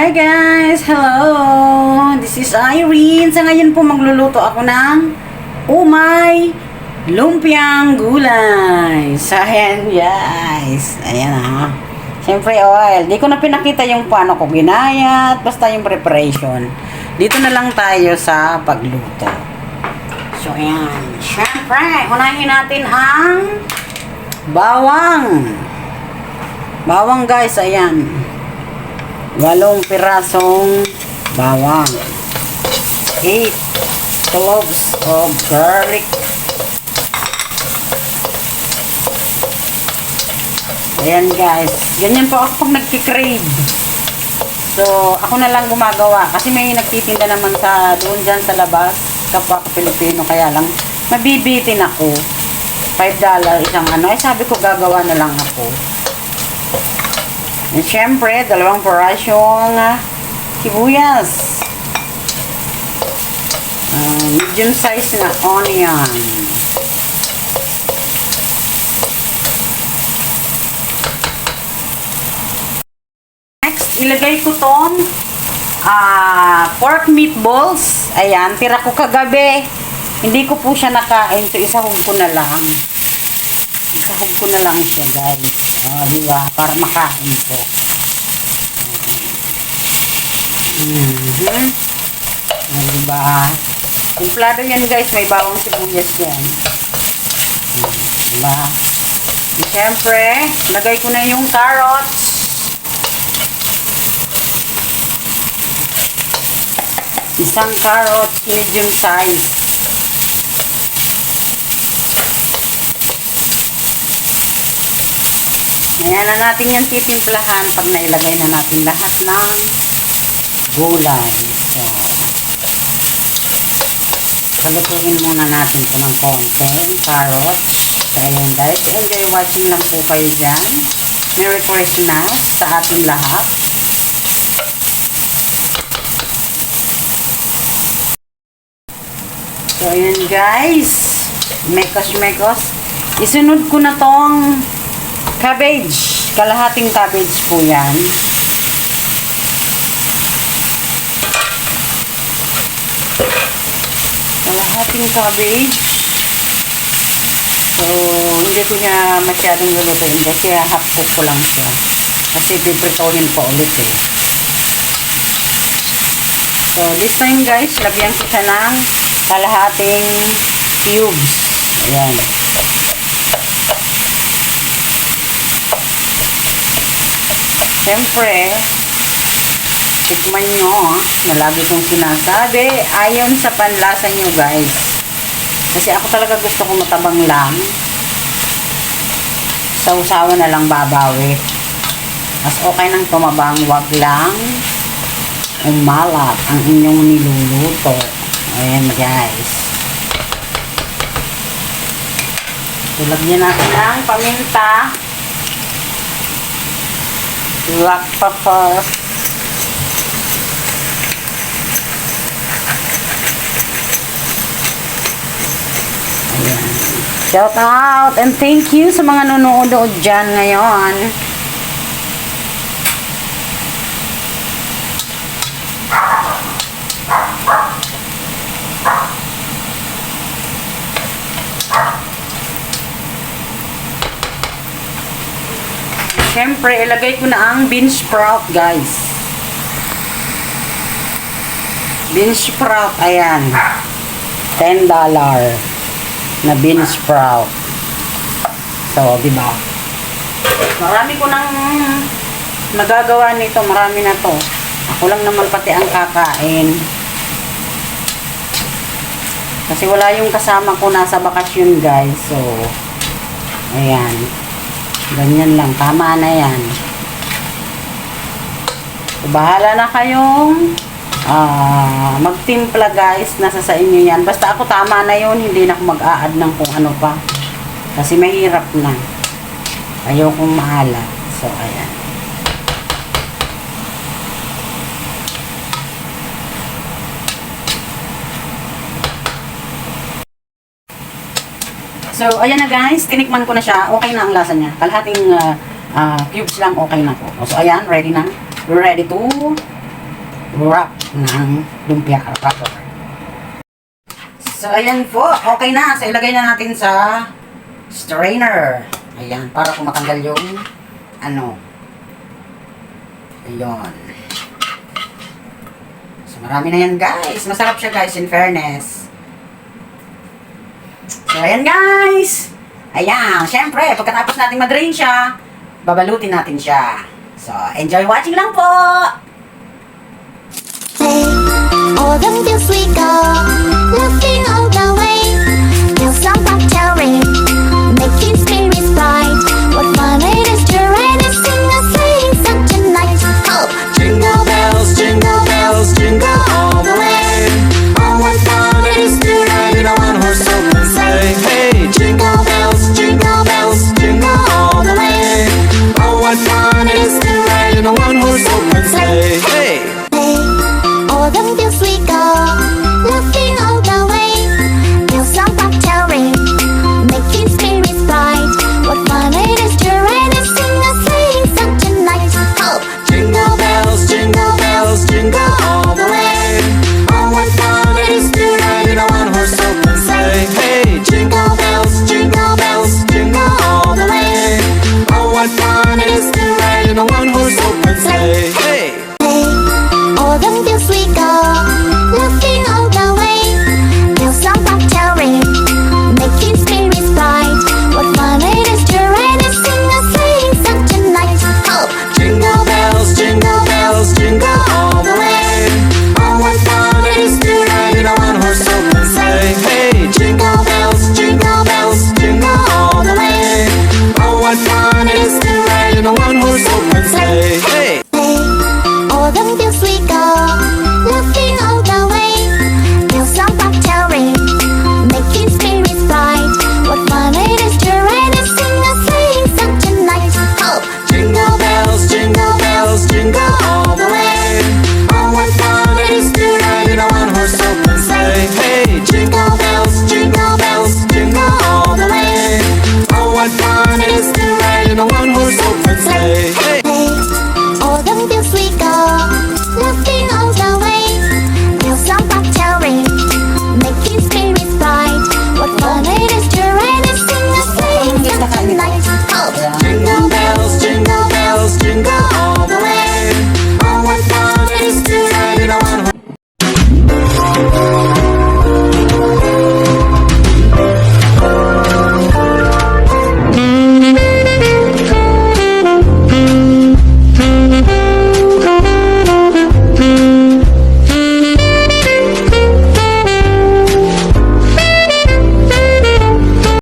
Hi guys! Hello! This is Irene. Sa ngayon po magluluto ako ng umay lumpiang gulay. So ayan guys. Ayan ha. Siyempre oil. Di ko na pinakita yung paano ko ginayat. Basta yung preparation. Dito na lang tayo sa pagluto. So ayan. Siyempre, unahin natin ang bawang. Bawang guys. Ayan. 8 pirasong bawang, 8 cloves of garlic, ayan guys, ganyan po ako pag nagkikrave. So ako na lang gumagawa kasi may nagtitinda naman sa doon dyan sa labas, kapwa ko Pilipino, kaya lang mabibitin ako. $5 isang ano, sabi ko gagawa na lang ako. And syempre, 2 pirasyong sibuyas. Medium size na onion. Next, ilagay ko tong pork meatballs. Ayan, tira ko kagabi. Hindi ko po siya nakain. So, isahog ko na lang. Isahog ko na lang siya, guys. Diba? Para makain ko. Diba? Kumplado yan, guys. May bawang sibuyas yan. Diba? Siyempre, lagay ko na yung carrots. Isang carrots, medium size. Ayan na natin yan titimplahan pag nailagay na natin lahat ng gulay. So, palutuin muna natin ito ng konti, carrots. So, ayan guys, enjoy watching lang po kayo dyan. Merry Christmas sa ating lahat. So, ayan guys, mekos-mekos. Isunod ko na tong cabbage. Kalahating cabbage po yan. Kalahating cabbage. So, hindi ko niya masyadong lulutuin kasi half cook ko lang siya. Kasi pipritohin pa ulit eh. So, this time guys, lagyan ko siya ng kalahating cubes. Ayan. Siyempre, tikman nyo, na lagi kong sinasabi, ayon sa panlasa nyo guys. Kasi ako talaga gusto ko matabang lang. Sausawa na lang babawi. Mas okay nang tumabang, wag lang umalat ang inyong niluluto. Ayan guys. Tulagyan natin ng paminta. Black pepper. Ayan. Shout out and thank you sa mga nanonood dyan ngayon. Siyempre, ilagay ko na ang bean sprout, guys. Bean sprout, ayan. $10 na bean sprout. So, diba? Marami ko nang nagagawa nito. Marami na to. Ako lang naman pati ang kakain. Kasi wala yung kasama ko nasa bakasyon, guys. So, ayan. Ganyan lang. Tama na yan. So, bahala na kayong magtimpla guys. Nasa sa inyo yan. Basta ako tama na yun. Hindi na ako mag-a-add ng kung ano pa. Kasi mahirap na. Ayokong maalat. So, ayan. So, ayan na guys, tinikman ko na siya. Okay na ang lasa niya. Kalahating cubes lang, okay na po. So, ayan, ready na. We're ready to wrap ng lumpia wrapper. So, ayan po. Okay na. So, ilagay na natin sa strainer. Ayan, para kung matanggal yung ano. Ayun. So, marami na yan, guys. Masarap siya, guys, in fairness. So, ayan, guys. Ayan, syempre, pagkatapos natin mag-drain siya, babalutin natin siya. So, enjoy watching lang po! All the bills we go, laughing all the way.